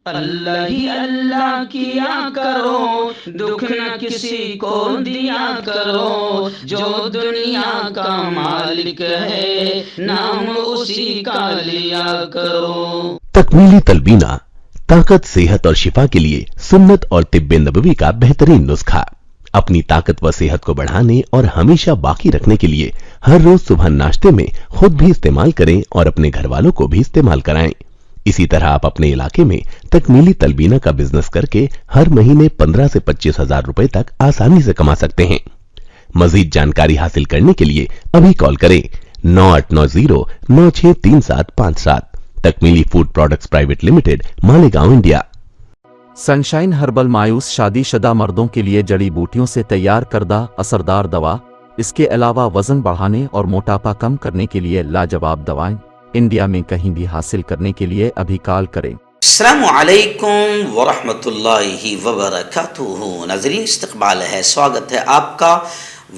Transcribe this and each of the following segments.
اللہ ہی اللہ کیا کرو، دکھ نہ کسی کو دیا کرو، جو دنیا کا مالک ہے نام اسی کا لیا کرو۔ تکمیلی تلبینہ طاقت، صحت اور شفا کے لیے سنت اور طب نبوی کا بہترین نسخہ۔ اپنی طاقت و صحت کو بڑھانے اور ہمیشہ باقی رکھنے کے لیے ہر روز صبح ناشتے میں خود بھی استعمال کریں اور اپنے گھر والوں کو بھی استعمال کرائیں۔ اسی طرح آپ اپنے علاقے میں تکمیلی تلبینہ کا بزنس کر کے ہر مہینے 15 سے 25 ہزار روپے تک آسانی سے کما سکتے ہیں۔ مزید جانکاری حاصل کرنے کے لیے ابھی کال کریں 9890963757۔ Takmeeli food products private limited, Malegaon, India. Sunshine herbal مایوس شادی شدہ مردوں کے لیے جڑی بوٹیوں سے تیار کردہ اثردار دوا۔ اس کے علاوہ وزن بڑھانے اور موٹاپا کم کرنے کے لیے لاجواب دوائیں انڈیا میں کہیں بھی حاصل کرنے کے لیے ابھی کال کریں۔ السلام علیکم ورحمۃ اللہ وبرکاتہ۔ ناظرین، استقبال ہے، سواگت ہے آپ کا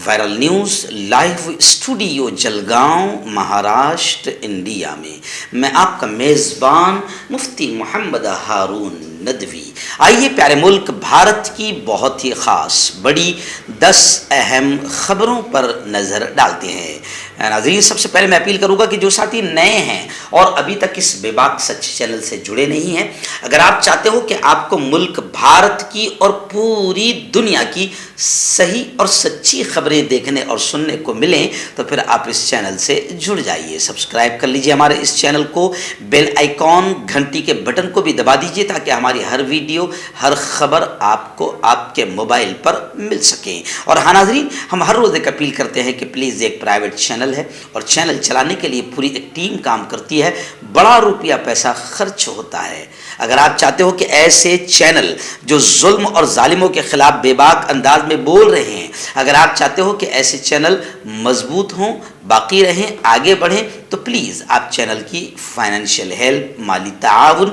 viral news live studio Jalgaon, Maharashtra, India میں۔ میں آپ کا میزبان مفتی محمد ہارون ندوی۔ آئیے پیارے ملک بھارت کی بہت ہی خاص بڑی 10 اہم خبروں پر نظر ڈالتے ہیں۔ ناظرین، سب سے پہلے میں اپیل کروں گا کہ جو ساتھی نئے ہیں اور ابھی تک اس بے باک سچ چینل سے جڑے نہیں ہیں، اگر آپ چاہتے ہو کہ آپ کو ملک بھارت کی اور پوری دنیا کی صحیح اور سچی خبریں دیکھنے اور سننے کو ملیں تو پھر آپ اس چینل سے جڑ جائیے، سبسکرائب کر لیجئے ہمارے اس چینل کو، بیل آئیکن گھنٹی کے بٹن کو بھی دبا دیجئے تاکہ ہماری ہر ویڈیو، ہر خبر آپ کو آپ کے موبائل پر مل سکیں۔ اور ہاں ناظرین، ہم ہر روز ایک اپیل کرتے ہیں کہ پلیز ایک پرائیویٹ چینل ہے اور چینل چلانے کے لیے پوری ایک ٹیم کام کرتی ہے، بڑا روپیہ پیسہ خرچ ہوتا ہے۔ اگر آپ چاہتے ہو کہ ایسے چینل جو ظلم اور ظالموں کے خلاف بے باک انداز میں بول رہے ہیں، اگر آپ چاہتے ہو کہ ایسے چینل مضبوط ہوں، باقی رہیں، آگے بڑھیں، تو پلیز آپ چینل کی فائنینشیل ہیلپ، مالی تعاون،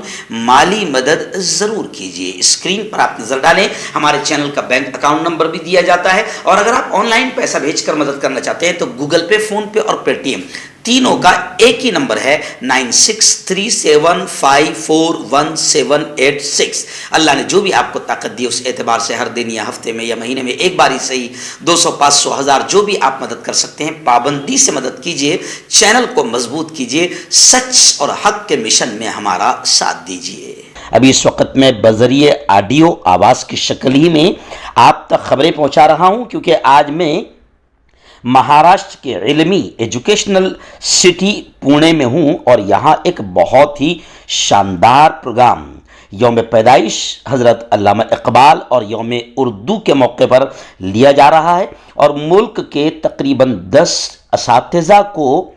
مالی مدد ضرور کیجیے۔ اسکرین پر آپ نظر ڈالیں، ہمارے چینل کا بینک اکاؤنٹ نمبر بھی دیا جاتا ہے، اور اگر آپ آن لائن پیسہ بھیج کر مدد کرنا چاہتے ہیں تو گوگل پے، فون پے اور پے ٹی ایم تینوں کا ایک ہی نمبر ہے 9637541786۔ اللہ نے جو بھی آپ کو طاقت دی اس اعتبار سے ہر دن یا ہفتے میں یا مہینے میں ایک بار ہی صحیح 200، 500، 1000 جو بھی آپ مدد کر سکتے ہیں، پابندی سے مدد کیجیے، چینل کو مضبوط کیجیے، سچ اور حق کے مشن میں ہمارا ساتھ دیجیے۔ ابھی اس وقت میں بذریعہ آڈیو آواز کی شکل ہی میں آپ تک خبریں پہنچا رہا ہوں، کیونکہ آج میں مہاراشٹر کے علمی ایجوکیشنل سٹی پونے میں ہوں، اور یہاں ایک بہت ہی شاندار پروگرام یوم پیدائش حضرت علامہ اقبال اور یوم اردو کے موقع پر لیا جا رہا ہے، اور ملک کے تقریباً 10 اساتذہ کو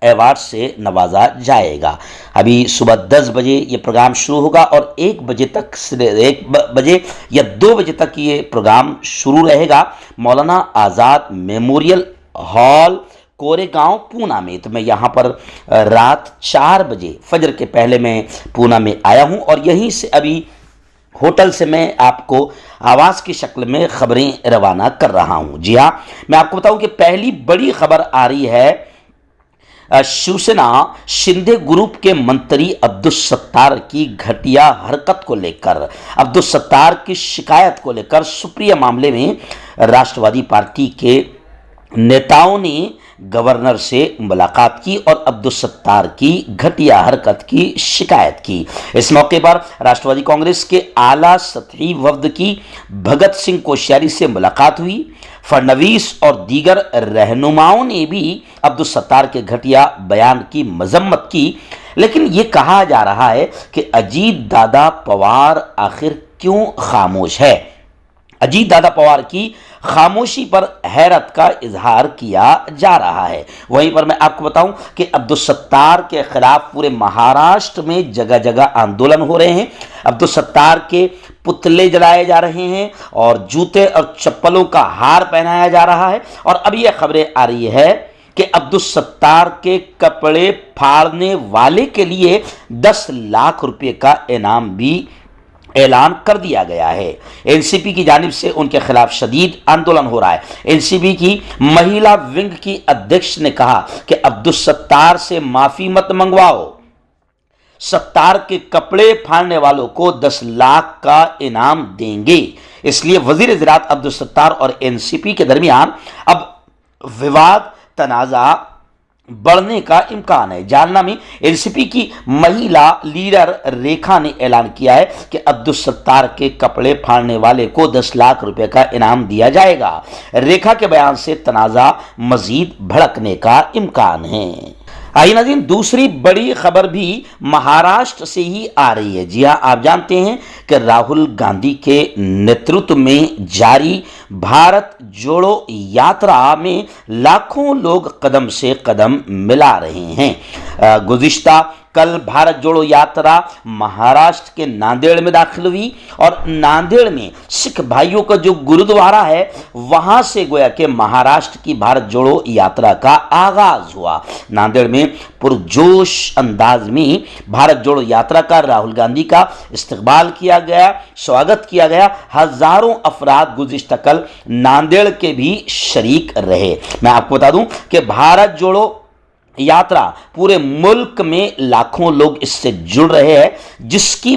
ایوارڈ سے نوازا جائے گا۔ ابھی صبح 10 بجے یہ پروگرام شروع ہوگا اور 1 بجے تک، 1 بجے یا 2 بجے تک یہ پروگرام شروع رہے گا مولانا آزاد میموریل ہال، کورے گاؤں، پونا میں۔ تو میں یہاں پر رات 4 بجے فجر کے پہلے میں پونا میں آیا ہوں، اور یہیں سے ابھی ہوٹل سے میں آپ کو آواز کی شکل میں خبریں روانہ کر رہا ہوں۔ جی ہاں، میں آپ کو بتاؤں کہ پہلی بڑی خبر آ رہی ہے شیوسینا شندے گروپ کے منتری عبدالستار کی گھٹیا حرکت کو لے کر، عبدالستار کی شکایت کو لے کر سپریا معاملے میں راشٹروادی پارٹی کے نیتاؤں نے گورنر سے ملاقات کی اور عبدالستار کی گھٹیا حرکت کی شکایت کی۔ اس موقع پر راشٹروادی کانگریس کے اعلیٰ سطحی وفد کی بھگت سنگھ کوشیاری سے ملاقات ہوئی۔ فڈنویس اور دیگر رہنماؤں نے بھی عبدالستار کے گھٹیا بیان کی مذمت کی، لیکن یہ کہا جا رہا ہے کہ اجیت دادا پوار آخر کیوں خاموش ہے۔ اجیت دادا پوار کی خاموشی پر حیرت کا اظہار کیا جا رہا ہے۔ وہیں پر میں آپ کو بتاؤں کہ عبدالستار کے خلاف پورے مہاراشٹر میں جگہ جگہ آندولن ہو رہے ہیں، عبدالستار کے پتلے جلائے جا رہے ہیں اور جوتے اور چپلوں کا ہار پہنایا جا رہا ہے، اور اب یہ خبریں آ رہی ہے کہ عبدالستار کے کپڑے پھاڑنے والے کے لیے 10 لاکھ روپے کا انعام بھی اعلان کر دیا گیا ہے۔ این سی پی کی جانب سے ان کے خلاف شدید آندولن ہو رہا ہے۔ این سی پی کی مہیلا ونگ کی ادھیکش نے کہا کہ عبدالستار سے معافی مت منگواؤ، सत्तार के कपड़े फाड़ने वालों को 10 लाख का इनाम देंगे। इसलिए वजीर ज़राअत अब्दुल सत्तार और एनसीपी के दरमियान अब विवाद तनाज़ा बढ़ने का इम्कान है। जालना में एनसीपी की महिला लीडर रेखा ने ऐलान किया है कि अब्दुल सत्तार के कपड़े फाड़ने वाले को 10 लाख रुपए का इनाम दिया जाएगा। रेखा के बयान से तनाज़ा मजीद भड़कने का इम्कान है। आइए नाज़रीन, दूसरी बड़ी खबर भी महाराष्ट्र से ही आ रही है। जी हां, आप जानते हैं कि राहुल गांधी के नेतृत्व में जारी भारत जोड़ो यात्रा में लाखों लोग कदम से कदम मिला रहे हैं। गुज़िश्ता कल भारत जोड़ो यात्रा महाराष्ट्र के नांदेड़ में दाखिल हुई और नांदेड़ में सिख भाइयों का जो गुरुद्वारा है वहां से गोया कि महाराष्ट्र की भारत जोड़ो यात्रा का आगाज हुआ। नांदेड़ में पुरजोश अंदाज में भारत जोड़ो यात्रा का राहुल गांधी का इस्तकबाल किया गया, स्वागत किया गया। हजारों अफराद गुज़िश्ता कल नांदेड़ के भी शरीक रहे। मैं आपको बता दूं कि भारत जोड़ो यात्रा पूरे मुल्क में लाखों लोग इससे जुड़ रहे हैं, जिसकी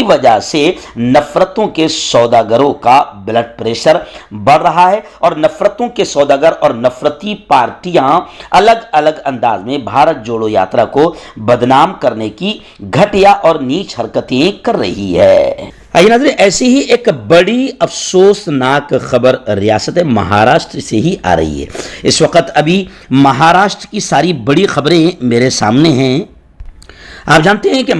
वजह से नफरतों के सौदागरों का ब्लड प्रेशर बढ़ रहा है और नफरतों के सौदागर और नफरती पार्टियां अलग अलग अंदाज में भारत जोड़ो यात्रा को बदनाम करने की घटिया और नीच हरकतें कर रही है। आइए नाज़रीन, ऐसी ही एक बड़ी अफसोसनाक खबर रियासत महाराष्ट्र से ही आ रही है। इस वक्त अभी महाराष्ट्र की सारी बड़ी खबरें मेरे सामने हैं। आप जानते हैं कि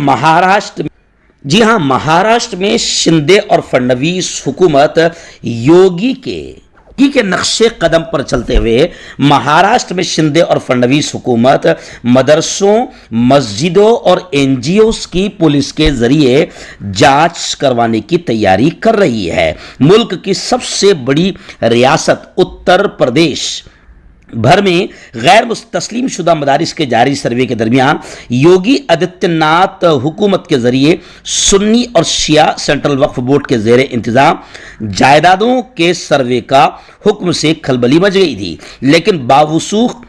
जी हां, महाराष्ट्र में शिंदे और फडणवीस हुकूमत योगी के नक्शे कदम पर चलते हुए महाराष्ट्र में शिंदे और फडणवीस हुकूमत मदरसों, मस्जिदों और एनजीओस की पुलिस के जरिए जांच करवाने की तैयारी कर रही है। मुल्क की सबसे बड़ी रियासत उत्तर प्रदेश भर में गैर मुस्तस्लिम शुदा मदारिस के जारी सर्वे के दरमियान योगी आदित्यनाथ हुकूमत के जरिए सुन्नी और शिया सेंट्रल वक्फ बोर्ड के जेर इंतजाम जायदादों के सर्वे का हुक्म से खलबली मच गई थी, लेकिन बावसूख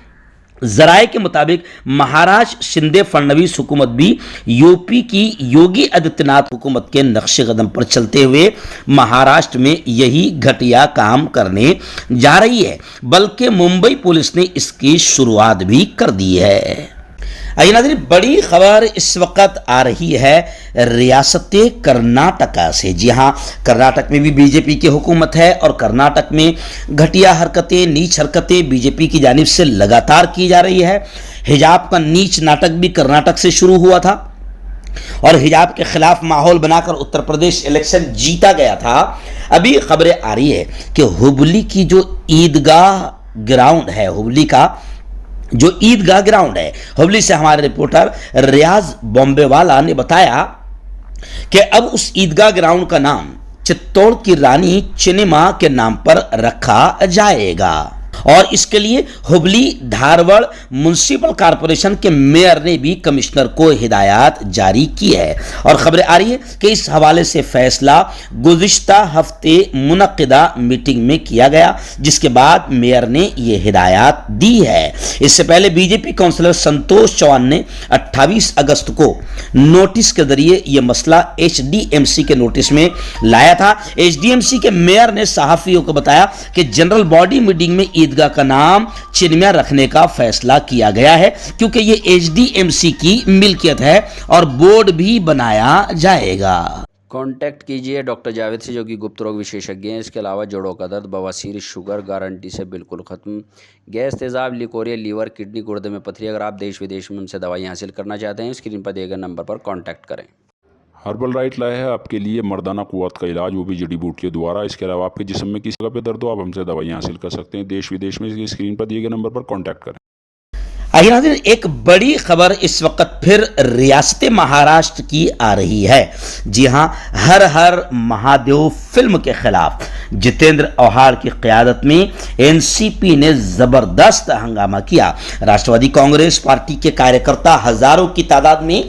जराए के मुताबिक महाराष्ट्र शिंदे फडणवीस हुकूमत भी यूपी की योगी आदित्यनाथ हुकूमत के नक्शे कदम पर चलते हुए महाराष्ट्र में यही घटिया काम करने जा रही है, बल्कि मुंबई पुलिस ने इसकी शुरुआत भी कर दी है। आइए नाज़रीन, बड़ी खबर इस वक्त आ रही है रियासत कर्नाटका से। जी हां, कर्नाटक में भी बीजेपी की हुकूमत है और कर्नाटक में घटिया हरकतें, नीच हरकतें बीजेपी की जानिब से लगातार की जा रही है। हिजाब का नीच नाटक भी कर्नाटक से शुरू हुआ था और हिजाब के खिलाफ माहौल बनाकर उत्तर प्रदेश इलेक्शन जीता गया था। अभी खबरें आ रही है कि हुबली की जो ईदगाह ग्राउंड है, हुबली से हमारे रिपोर्टर रियाज बॉम्बेवाला ने बताया कि अब उस ईदगाह ग्राउंड का नाम चित्तौड़ की रानी चिन्निमा के नाम पर रखा जाएगा और इसके लिए हुबली धारवाड़ म्युनिसिपल कॉर्पोरेशन के मेयर ने भी कमिश्नर को हिदायत जारी की है और खबरें आ रही है कि इस हवाले से फैसला गुज़िश्ता हफ्ते मुनक्किदा मीटिंग में किया गया, जिसके बाद मेयर ने यह हिदायत दी है। इससे पहले बीजेपी काउंसिलर संतोष चौहान ने 28 अगस्त को नोटिस के जरिए यह मसला एचडीएमसी के नोटिस में लाया था। एचडीएमसी के मेयर ने सहाफियों को बताया कि जनरल बॉडी मीटिंग में ईदगाह का नाम चिन्निया रखने का फैसला किया गया है, क्योंकि ये एचडीएमसी की मिल्कियत है और बोर्ड भी बनाया जाएगा। कांटेक्ट कीजिए डॉक्टर जावेद से, जो कि गुप्त रोग विशेषज्ञ हैं। इसके अलावा जोड़ों का दर्द, बवासीर, शुगर गारंटी से बिल्कुल ख़त्म, गैस, तेज़ाब, लिकोरिया, लीवर, किडनी, गुर्दे में पथरी। अगर आप देश विदेश में उनसे दवाई हासिल करना चाहते हैं, स्क्रीन पर दिए गए नंबर पर कॉन्टैक्ट करें। हर्बल राइट लाया है आपके लिए मर्दाना कुव्वत का इलाज, वो भी जड़ी बूटियों द्वारा। इसके अलावा आपके जिस्म में किसी जगह पे दर्द हो, आप हमसे दवाई हासिल कर सकते हैं देश विदेश में। स्क्रीन पर दिए गए नंबर पर कॉन्टैक्ट करें। आइए नाज़रीन, एक बड़ी खबर इस वक्त फिर रियासत महाराष्ट्र की आ रही है। जी हां, हर हर महादेव फिल्म के खिलाफ जितेंद्र आव्हाड की क़यादत में एनसीपी ने जबरदस्त हंगामा किया। राष्ट्रवादी कांग्रेस पार्टी के कार्यकर्ता हजारों की तादाद में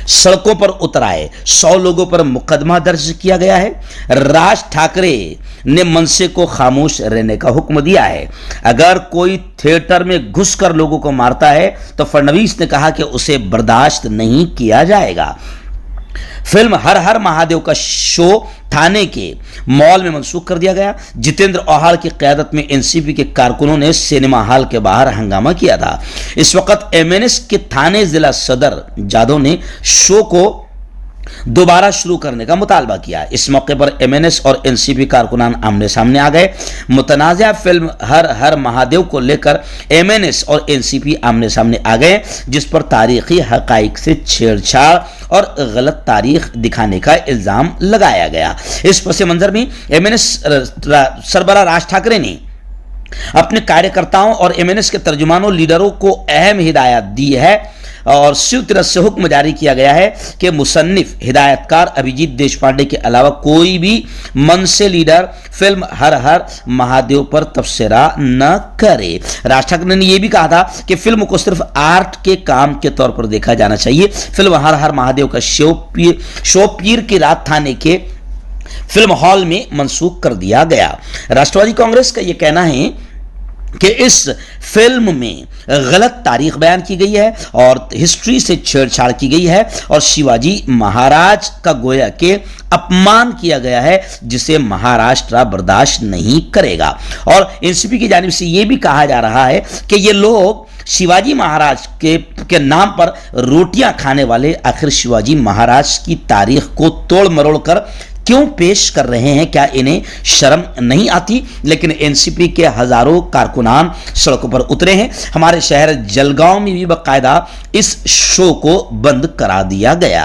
सड़कों पर उतर आए, 100 लोगों पर मुकदमा दर्ज किया गया है। राज ठाकरे ने मनसे को खामोश रहने का हुक्म दिया है। अगर कोई थिएटर में घुसकर लोगों को मारता है तो फडणवीस ने कहा कि उसे बर्दाश्त नहीं किया जाएगा। फिल्म हर हर महादेव का शो थाने के मॉल में मनसूख कर दिया गया। जितेंद्र औहाड़ की क़यादत में एनसीपी के कारकुनों ने सिनेमा हॉल के बाहर हंगामा किया था। इस वक्त एमएनएस के थाने जिला सदर जादव ने शो को दोबारा शुरू करने का मुतालबा किया। इस मौके पर एमएनएस और एनसीपी कारकुनान आमने सामने आ गए। मुतनाज़ा फिल्म हर हर महादेव को लेकर एमएनएस और एनसीपी आमने सामने आ गए, जिस पर तारीखी हकाइक से छेड़छाड़ और गलत तारीख दिखाने का इल्जाम लगाया गया। इस पस मंजर में एमएनएस सरबराह राज ठाकरे ने अपने कार्यकर्ताओं और एमएनएस के तर्जुमानों लीडरों को अहम हिदायत दी है और शिव तीरथ से हुक्म जारी किया गया है कि मुसन्निफ हिदायतकार अभिजीत देशपांडे के अलावा कोई भी मनसे लीडर फिल्म हर हर महादेव पर तबसरा न करे। राज ठाकरे ने यह भी कहा था कि फिल्म को सिर्फ आर्ट के काम के तौर पर देखा जाना चाहिए। फिल्म हर हर महादेव का शो पीर की रात थाने के फिल्म हॉल में मनसूख कर दिया गया। राष्ट्रवादी कांग्रेस का यह कहना है कि इस फिल्म में गलत तारीख बयान की गई है और हिस्ट्री से छेड़छाड़ की गई है और शिवाजी महाराज का गोया के अपमान किया गया है, जिसे महाराष्ट्र बर्दाश्त नहीं करेगा। और एनसीपी की जानिब से यह भी कहा जा रहा है कि ये लोग शिवाजी महाराज के नाम पर रोटियां खाने वाले आखिर शिवाजी महाराज की तारीख को तोड़ मरोड़ कर क्यों पेश कर रहे हैं, क्या इन्हें शर्म नहीं आती? लेकिन एनसीपी के हजारों कारकुनान सड़कों पर उतरे हैं। हमारे शहर जलगांव में भी बाकायदा इस शो को बंद करा दिया गया।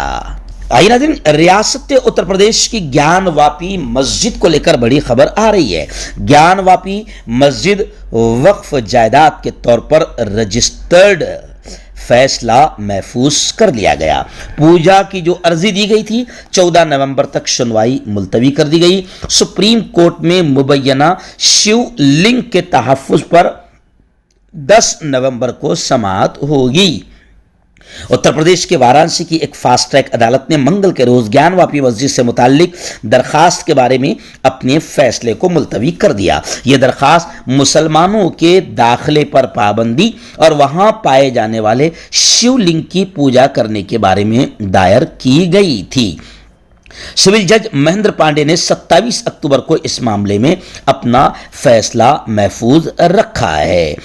आइए नाज़रीन, रियासत उत्तर प्रदेश की ज्ञानवापी मस्जिद को लेकर बड़ी खबर आ रही है। ज्ञानवापी मस्जिद वक्फ जायदाद के तौर पर रजिस्टर्ड, फैसला महफूज कर लिया गया। पूजा की जो अर्जी दी गई थी 14 नवंबर तक सुनवाई मुलतवी कर दी गई। सुप्रीम कोर्ट में मुबैना शिवलिंग के तहफ्फुज पर 10 नवंबर को समाअत होगी। उत्तर प्रदेश के वाराणसी की एक फास्ट ट्रैक अदालत ने मंगल के रोज ज्ञानवापी मस्जिद से मुताल्लिक दरखास्त के बारे में अपने फैसले को मुलतवी कर दिया। यह दरखास्त मुसलमानों के दाखिले पर पाबंदी और वहां पाए जाने वाले शिवलिंग की पूजा करने के बारे में दायर की गई थी। सिविल जज महेंद्र पांडे ने 27 अक्टूबर को इस मामले में अपना फैसला महफूज रखा है।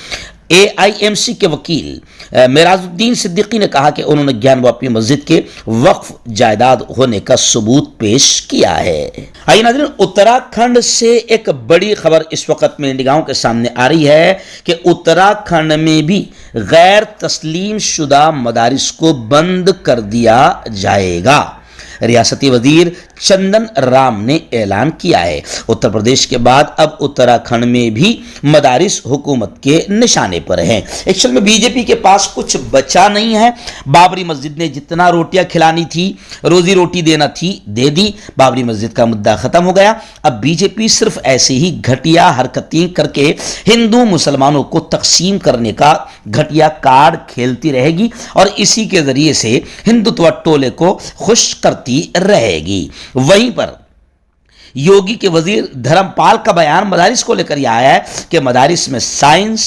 एआईएमसी के वकील मेराजुद्दीन सिद्दीकी ने कहा कि उन्होंने ज्ञानवापी मस्जिद के वक्फ जायदाद होने का सबूत पेश किया है। आइए नाज़रीन, उत्तराखंड से एक बड़ी खबर इस वक्त में निगाहों के सामने आ रही है कि उत्तराखंड में भी गैर तस्लीम शुदा मदारिस को बंद कर दिया जाएगा। रियासती वजीर चंदन राम ने ऐलान किया है। उत्तर प्रदेश के बाद अब उत्तराखंड में भी मदारिस हुकूमत के निशाने पर हैं। एक्चुअल में बीजेपी के पास कुछ बचा नहीं है। बाबरी मस्जिद ने जितना रोटियां खिलानी थी, रोजी रोटी देना थी, दे दी। बाबरी मस्जिद का मुद्दा खत्म हो गया। अब बीजेपी सिर्फ ऐसे ही घटिया हरकतें करके हिंदू मुसलमानों को तकसीम करने का घटिया कार्ड खेलती रहेगी और इसी के जरिए से हिंदुत्व टोले को खुश करती रहेगी। वहीं पर योगी के वजीर धर्मपाल का बयान मदारिस को लेकर यह आया है कि मदारिस में साइंस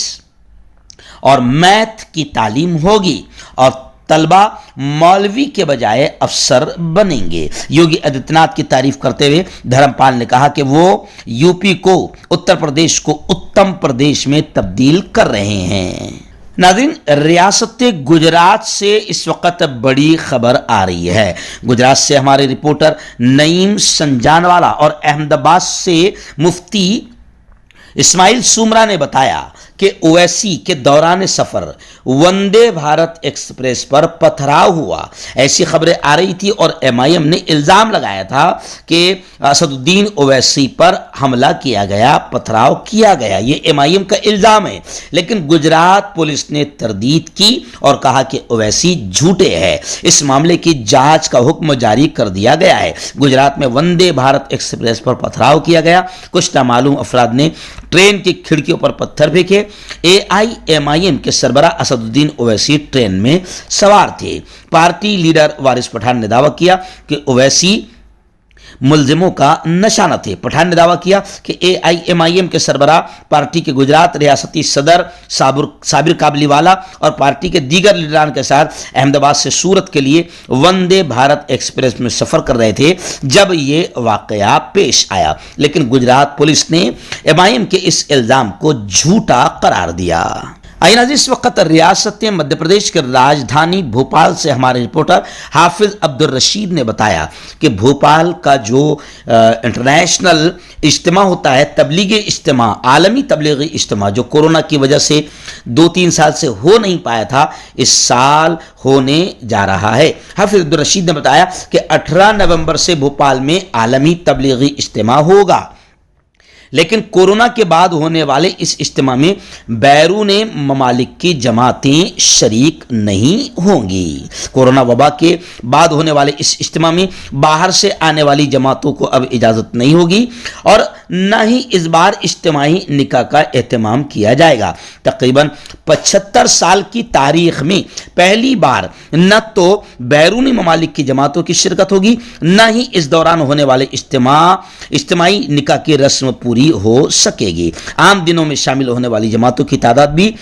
और मैथ की तालीम होगी और तलबा मौलवी के बजाय अफसर बनेंगे। योगी आदित्यनाथ की तारीफ करते हुए धर्मपाल ने कहा कि वो यूपी को, उत्तर प्रदेश को उत्तम प्रदेश में तब्दील कर रहे हैं। नाज़रीन, रियासत गुजरात से इस वक्त बड़ी खबर आ रही है। गुजरात से हमारे रिपोर्टर नईम संजानवाला और अहमदाबाद से मुफ्ती इस्माइल सुमरा ने बताया कि ओवैसी के दौरान सफर वंदे भारत एक्सप्रेस पर पथराव हुआ। ऐसी खबरें आ रही थी और एमआईएम ने इल्जाम लगाया था कि असदुद्दीन ओवैसी पर हमला किया गया, पथराव किया गया। ये एमआईएम का इल्जाम है, लेकिन गुजरात पुलिस ने तरदीद की और कहा कि ओवैसी झूठे हैं। इस मामले की जांच का हुक्म जारी कर दिया गया है। गुजरात में वंदे भारत एक्सप्रेस पर पथराव किया गया। कुछ नामालूम अफराद ने ट्रेन की खिड़कियों पर पत्थर फेंके। एआईएमआईएम के सरबराह असदुद्दीन ओवैसी ट्रेन में सवार थे। पार्टी लीडर वारिस पठान ने दावा किया कि ओवैसी मुलजिमों का निशाना थे। पठान ने दावा किया कि AIMIM के सरबराह, पार्टी के गुजरात रियासती सदर साबिर काबलीवाला और पार्टी के दीगर लीडरान के साथ अहमदाबाद से सूरत के लिए वंदे भारत एक्सप्रेस में सफर कर रहे थे जब ये वाकया पेश आया, लेकिन गुजरात पुलिस ने MIM के इस इल्जाम को झूठा करार दिया। आइए नाज़रीन, इस वक्त रियासत मध्य प्रदेश के राजधानी भोपाल से हमारे रिपोर्टर हाफिज अब्दुल रशीद ने बताया कि भोपाल का जो इंटरनेशनल इज्तिमा होता है, तबलीगी इज्तिमा, आलमी तबलीगी इज्तिमा, जो कोरोना की वजह से 2-3 साल से हो नहीं पाया था, इस साल होने जा रहा है। हाफिज अब्दुल रशीद ने बताया कि 18 नवंबर से भोपाल में आलमी तबलीगी इज्तिमा होगा, लेकिन कोरोना के बाद होने वाले इस इज्तिमा में बैरून ममालिक की जमातें शरीक नहीं होंगी। कोरोना वबा के बाद होने वाले इस इज्तिमा में बाहर से आने वाली जमातों को अब इजाज़त नहीं होगी और न ही इस बार इज्तिमाई निकाह का एहतमाम किया जाएगा। तकरीबन 75 साल की तारीख में पहली बार न तो बैरूनी ममालिक की जमातों की शिरकत होगी, न ही इस दौरान होने वाले इज्तिमाई निकाह की रस्म पूरी हो सकेगी। आम दिनों में शामिल होने वाली जमातों की तादाद भी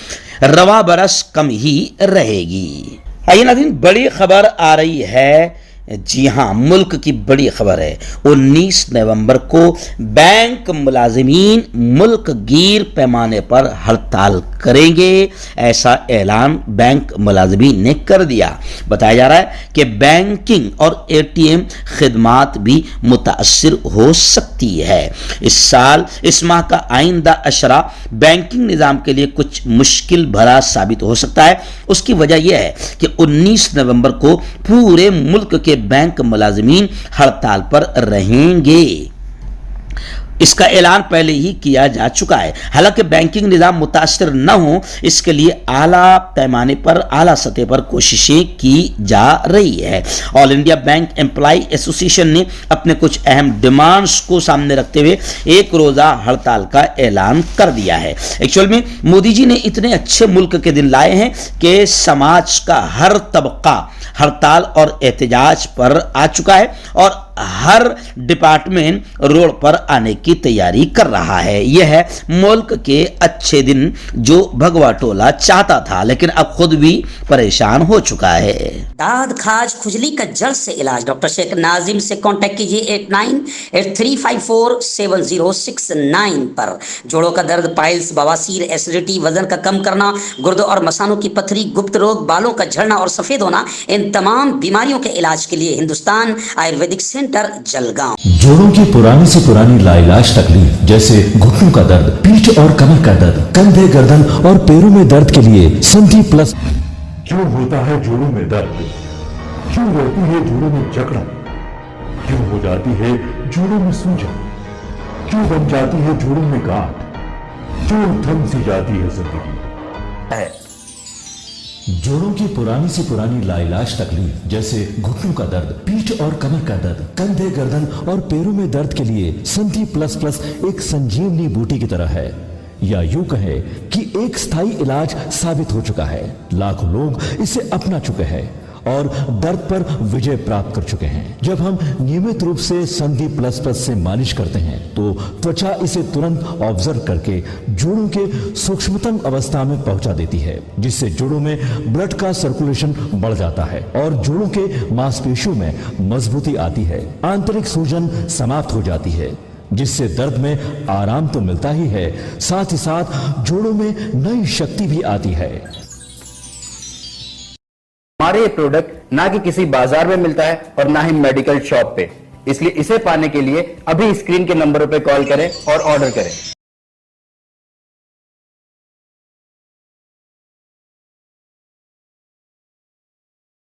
रवा बरस कम ही रहेगी। आइए नाज़रीन, बड़ी खबर आ रही है, जी हां, मुल्क की बड़ी खबर है। 19 नवंबर को बैंक मुलाजिमीन मुल्क गिर पैमाने पर हड़ताल करेंगे, ऐसा ऐलान बैंक मुलाजिमीन ने कर दिया। बताया जा रहा है कि बैंकिंग और ATM खिदमात भी मुतासिर हो सकती है। इस माह का आइंदा अशरा बैंकिंग निज़ाम के लिए कुछ मुश्किल भरा साबित हो सकता है। उसकी वजह यह है कि 19 नवंबर को पूरे मुल्क के बैंक मुलाजिमीन हड़ताल पर रहेंगे। इसका ऐलान पहले ही किया जा चुका है। हालांकि बैंकिंग निज़ाम मुतासिर न हो, इसके लिए आला पैमाने पर, आला सतह पर कोशिशें की जा रही है। All India bank employ association ने अपने कुछ अहम डिमांड्स को सामने रखते हुए एक रोज़ा हड़ताल का ऐलान कर दिया है। एक्चुअल में मोदी जी ने इतने अच्छे मुल्क के दिन लाए हैं कि समाज का हर तबका हड़ताल और एहतजाज पर आ चुका है और हर डिपार्टमेंट रोड पर आने की तैयारी कर रहा है। यह है मुल्क के अच्छे दिन जो भगवा टोला चाहता था, लेकिन अब खुद भी परेशान हो चुका है। दाद, खाज, खुजली का जल्द से इलाज डॉक्टर शेख नाजिम से कांटेक्ट कीजिए 8983547069 पर। जोड़ों का दर्द, पाइल्स, बवासीर, एसिडिटी, वजन का कम करना, गुर्दों और मसानों की पथरी, गुप्त रोग, बालों का झड़ना और सफेद होना, इन तमाम बीमारियों के इलाज के लिए हिंदुस्तान आयुर्वेदिक सेंटर जलगांव। जोड़ों की पुरानी से पुरानी लाइलाज तकलीफ जैसे घुटनों का दर्द, पीठ और कमर का दर्द, कंधे, गर्दन और पैरों में दर्द के लिए संधि प्लस। क्यों होता है जोड़ों में दर्द? क्यों रहती है जोड़ों में जकड़न? क्यों हो जाती है जोड़ों में सूजन? क्यों बन जाती है जोड़ों में गांठ? क्यों थम सी जाती है जिंदगी? जोड़ों की पुरानी से पुरानी लाइलाज तकलीफ जैसे घुटनों का दर्द, पीठ और कमर का दर्द, कंधे, गर्दन और पैरों में दर्द के लिए संधि प्लस प्लस एक संजीवनी बूटी की तरह है, या यूं कहे कि एक स्थायी इलाज साबित हो चुका है। लाखों लोग इसे अपना चुके हैं और दर्द पर विजय प्राप्त कर चुके हैं। जब हम नियमित रूप से संधि प्लस प्लस से मालिश करते हैं तो त्वचा इसे तुरंत ऑब्जर्व करके जोड़ों के सूक्ष्मतम अवस्था में पहुंचा देती है, जिससे जोड़ों में ब्लड का सर्कुलेशन बढ़ जाता है और जोड़ों के मांसपेशियों में मजबूती आती है। आंतरिक सूजन समाप्त हो जाती है, जिससे दर्द में आराम तो मिलता ही है, साथ ही साथ जोड़ों में नई शक्ति भी आती है। हमारे ये प्रोडक्ट ना कि किसी बाजार में मिलता है और ना ही मेडिकल शॉप पे, इसलिए इसे पाने के लिए अभी स्क्रीन के नंबरों पे कॉल करें और ऑर्डर करें।